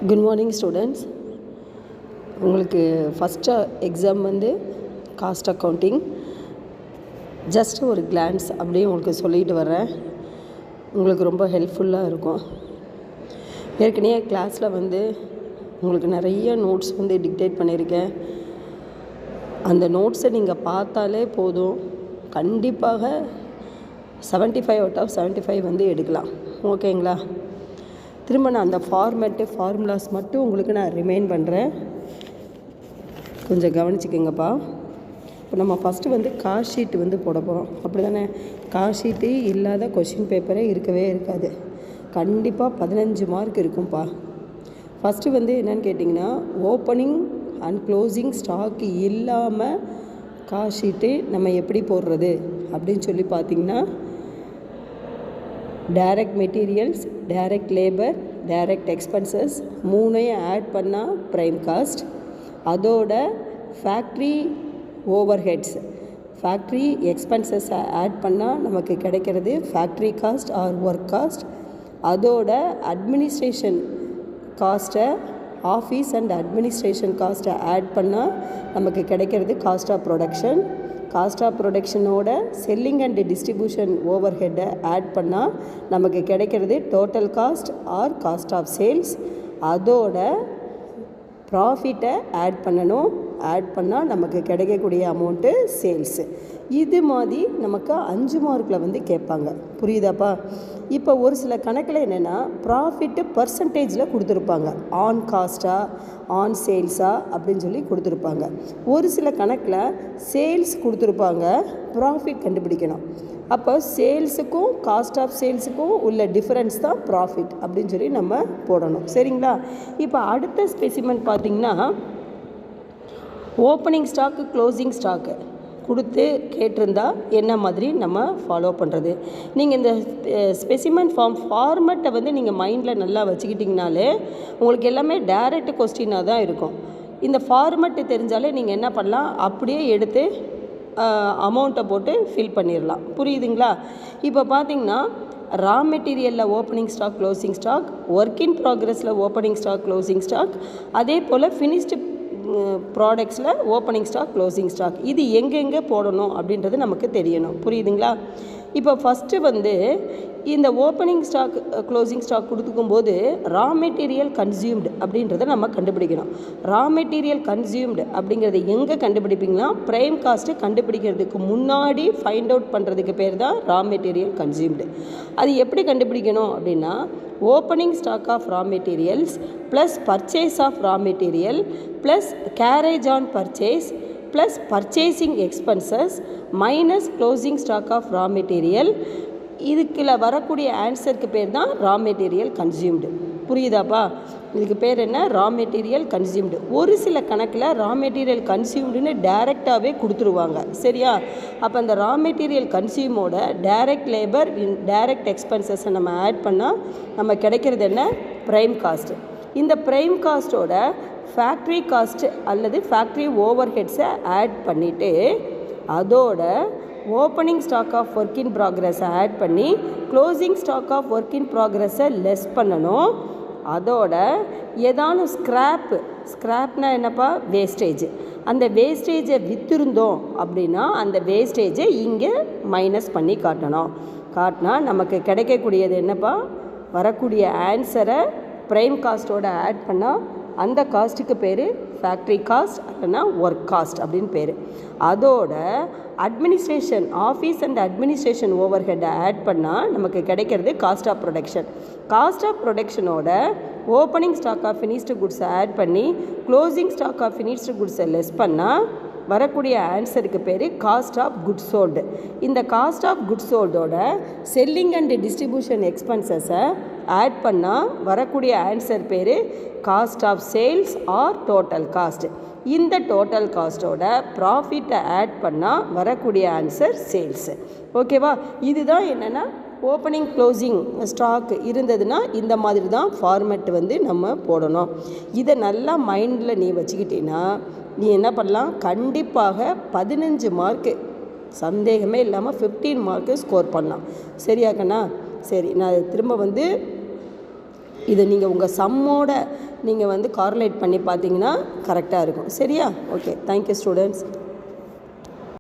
Good morning students. உங்களுக்கு first exam வந்து cost accounting. Just ஒரு கிளான்ஸ் அப்படியே உங்களுக்கு சொல்லிட்டு வர்றேன். உங்களுக்கு ரொம்ப ஹெல்ப்ஃபுல்லாக இருக்கும். ஏற்கனவே கிளாஸில் வந்து உங்களுக்கு நிறைய நோட்ஸ் வந்து டிக்டேட் பண்ணியிருக்கேன். அந்த நோட்ஸை நீங்கள் பார்த்தாலே போதும், கண்டிப்பாக 75 அவுட் ஆஃப் 75 வந்து எடுக்கலாம். ஓகேங்களா? திரும்ப நான் அந்த ஃபார்முலாஸ் மட்டும் உங்களுக்கு நான் ரிமைண்ட் பண்ணுறேன், கொஞ்சம் கவனிச்சுக்கோங்கப்பா. இப்போ நம்ம ஃபஸ்ட்டு வந்து காஸ்ட் ஷீட் வந்து போட போகிறோம், அப்படி தானே? காஸ்ட் ஷீட்டு இல்லாத கொஷின் பேப்பரே இருக்கவே இருக்காது. கண்டிப்பாக 15 மார்க் இருக்கும்ப்பா. ஃபஸ்ட்டு வந்து என்னென்னு கேட்டிங்கன்னா, ஓப்பனிங் அண்ட் க்ளோசிங் ஸ்டாக் இல்லாமல் காஸ்ட் ஷீட்டு நம்ம எப்படி போடுறது அப்படின்னு சொல்லி பார்த்திங்கன்னா, direct materials, direct labour, direct expenses மூணையும் ஆட் பண்ணால் ப்ரைம் காஸ்ட். அதோட ஃபேக்ட்ரி ஓவர் ஹெட்ஸ், ஃபேக்ட்ரி எக்ஸ்பென்சஸை ஆட் பண்ணால் நமக்கு கிடைக்கிறது factory cost or work cost. அதோட அட்மினிஸ்ட்ரேஷன் காஸ்ட்டை, ஆஃபீஸ் அண்ட் அட்மினிஸ்ட்ரேஷன் காஸ்ட்டை ஆட் பண்ணால் நமக்கு கிடைக்கிறது cost of production. Cost of ப்ரொடக்ஷனோட செல்லிங் அண்ட் டிஸ்ட்ரிபியூஷன் ஓவர் ஹெட்டை ஆட் பண்ணால் நமக்கு கிடைக்கிறது total cost or cost of sales. அதோட ப்ராஃபிட்டை ஆட் பண்ணணும். ஆட் பண்ணால் நமக்கு கிடைக்கக்கூடிய அமௌண்ட்டு சேல்ஸு. இது மாதிரி நமக்கு 5 மார்க்கில் வந்து கேட்பாங்க. புரியுதாப்பா? இப்போ ஒரு சில கணக்கில் என்னென்னா, ப்ராஃபிட்டு பர்சன்டேஜில் கொடுத்துருப்பாங்க, ஆன் காஸ்ட்டா ஆன் சேல்ஸா அப்படின்னு சொல்லி கொடுத்துருப்பாங்க. ஒரு சில கணக்கில் சேல்ஸ் கொடுத்துருப்பாங்க, ப்ராஃபிட் கண்டுபிடிக்கணும். அப்போ சேல்ஸுக்கும் காஸ்ட் ஆஃப் சேல்ஸுக்கும் உள்ள டிஃப்ரென்ஸ் தான் ப்ராஃபிட் அப்படின்னு சொல்லி நம்ம போடணும். சரிங்களா? இப்போ அடுத்த ஸ்பெசிமெண்ட் பார்த்திங்கன்னா, ஓப்பனிங் ஸ்டாக்கு க்ளோசிங் ஸ்டாக்கு கொடுத்து கேட்டிருந்தா என்ன மாதிரி நம்ம ஃபாலோ பண்ணுறது. நீங்கள் இந்த ஸ்பெசிமெண்ட் ஃபார்மெட்டை வந்து நீங்கள் மைண்டில் நல்லா வச்சுக்கிட்டிங்கனாலே உங்களுக்கு எல்லாமே டைரக்ட் கொஸ்டினாக தான் இருக்கும். இந்த ஃபார்மெட்டு தெரிஞ்சாலே நீங்கள் என்ன பண்ணலாம், அப்படியே எடுத்து அமௌண்ட்டை போட்டு ஃபில் பண்ணிடலாம். புரியுதுங்களா? இப்போ பார்த்திங்கன்னா, ரா மெட்டீரியலில் opening stock closing stock, work in ப்ராக்ரஸில் ஓப்பனிங் ஸ்டாக் க்ளோசிங் ஸ்டாக், அதே போல் ஃபினிஷ்டு ப்ராடக்ட்ஸில் ஓப்பனிங் ஸ்டாக் க்ளோசிங் ஸ்டாக். இது எங்கெங்கே போடணும் அப்படின்றது நமக்கு தெரியணும். புரியுதுங்களா? இப்போ ஃபஸ்ட்டு வந்து இந்த ஓப்பனிங் ஸ்டாக் க்ளோசிங் ஸ்டாக் கொடுத்துக்கும்போது ரா மெட்டீரியல் கன்சியூம்டு அப்படின்றத நம்ம கண்டுபிடிக்கணும். ரா மெட்டீரியல் கன்சியூம்டு அப்படிங்கிறது எங்கே கண்டுபிடிப்பீங்கன்னா, ப்ரைம் காஸ்ட்டு கண்டுபிடிக்கிறதுக்கு முன்னாடி ஃபைண்ட் அவுட் பண்ணுறதுக்கு பேர் தான் ரா மெட்டீரியல் கன்சியூம்டு. அது எப்படி கண்டுபிடிக்கணும் அப்படின்னா, opening stock of raw materials plus purchase of raw material plus carriage on purchase plus purchasing expenses minus closing stock of raw material. இதுக்குள்ள வரக்கூடிய ஆன்சருக்கு பேர் தான் ரா மெட்டீரியல் கன்சியூம்டு. புரியுதாப்பா? இதுக்கு பேர் என்ன? Raw material consumed. ஒரு சில கணக்கில் ரா மெட்டீரியல் கன்சியூம்டுன்னு டைரெக்டாகவே கொடுத்துருவாங்க. சரியா? அப்போ அந்த ரா மெட்டீரியல் கன்சியூமோட டைரக்ட் லேபர், டைரக்ட் எக்ஸ்பென்சஸை நம்ம ஆட் பண்ணால் நம்ம கிடைக்கிறது என்ன? Prime cost. இந்த ப்ரைம் காஸ்ட்டோட ஃபேக்ட்ரி காஸ்ட்டு அல்லது ஃபேக்ட்ரி ஓவர் ஹெட்ஸை ஆட் பண்ணிவிட்டு, அதோட opening stock of work in ப்ராக்ரஸை ஆட் பண்ணி closing stock of work in ப்ராக்ரஸை லெஸ் பண்ணணும். அதோட ஏதானும் ஸ்க்ராப்னால் என்னப்பா? வேஸ்டேஜ். அந்த வேஸ்டேஜை விற்றுருந்தோம் அப்படின்னா அந்த வேஸ்டேஜை இங்கே மைனஸ் பண்ணி காட்டினா நமக்கு கிடைக்கக்கூடியது என்னப்பா? வரக்கூடிய ஆன்சரை ப்ரைம் காஸ்ட்டோட ஆட் பண்ணால் அந்த காஸ்ட்டுக்கு பேர் ஃபேக்ட்ரி காஸ்ட் இல்லைன்னா ஒர்க் காஸ்ட் அப்படின்னு பேர். அதோட அட்மினிஸ்ட்ரேஷன், ஆஃபீஸ் அண்ட் அட்மினிஸ்ட்ரேஷன் ஓவர் ஹெட்டை ஆட் பண்ணால் நமக்கு கிடைக்கிறது cost of production. Cost of ப்ரொடக்ஷனோட ஓப்பனிங் ஸ்டாக் ஆஃப் ஃபினிஷ்டு குட்ஸை ஆட் பண்ணி க்ளோசிங் ஸ்டாக் ஆஃப் ஃபினிஷ்டு குட்ஸை லெஸ் பண்ணால் வரக்கூடிய ஆன்சருக்கு பேர் காஸ்ட் ஆஃப் குட்ஸ் சோல்டு. இந்த காஸ்ட் ஆஃப் குட்ஸ் சோல்டோட செல்லிங் அண்ட் டிஸ்ட்ரிபியூஷன் எக்ஸ்பென்சஸை ஆட் பண்ணால் வரக்கூடிய ஆன்சர் பேர் cost of sales or total cost. இந்த டோட்டல் காஸ்ட்டோட ப்ராஃபிட்டை ஆட் பண்ணால் வரக்கூடிய ஆன்சர் சேல்ஸு. ஓகேவா? இதுதான் என்னென்னா, ஓப்பனிங் க்ளோசிங் ஸ்டாக் இருந்ததுன்னா இந்த மாதிரி தான் ஃபார்மெட் வந்து நம்ம போடணும். இதை நல்லா மைண்டில் நீ வச்சுக்கிட்டீங்கன்னா நீ என்ன பண்ணலாம், கண்டிப்பாக 15 மார்க்கு சந்தேகமே இல்லாமல் 15 மார்க்கு ஸ்கோர் பண்ணலாம். சரியாக்கண்ணா? சரி, நான் திரும்ப வந்து இதை நீங்கள் உங்கள் சம்மோட நீங்கள் வந்து கார்லேட் பண்ணி பார்த்தீங்கன்னா கரெக்டாக இருக்கும். சரியா? Okay, thank you students.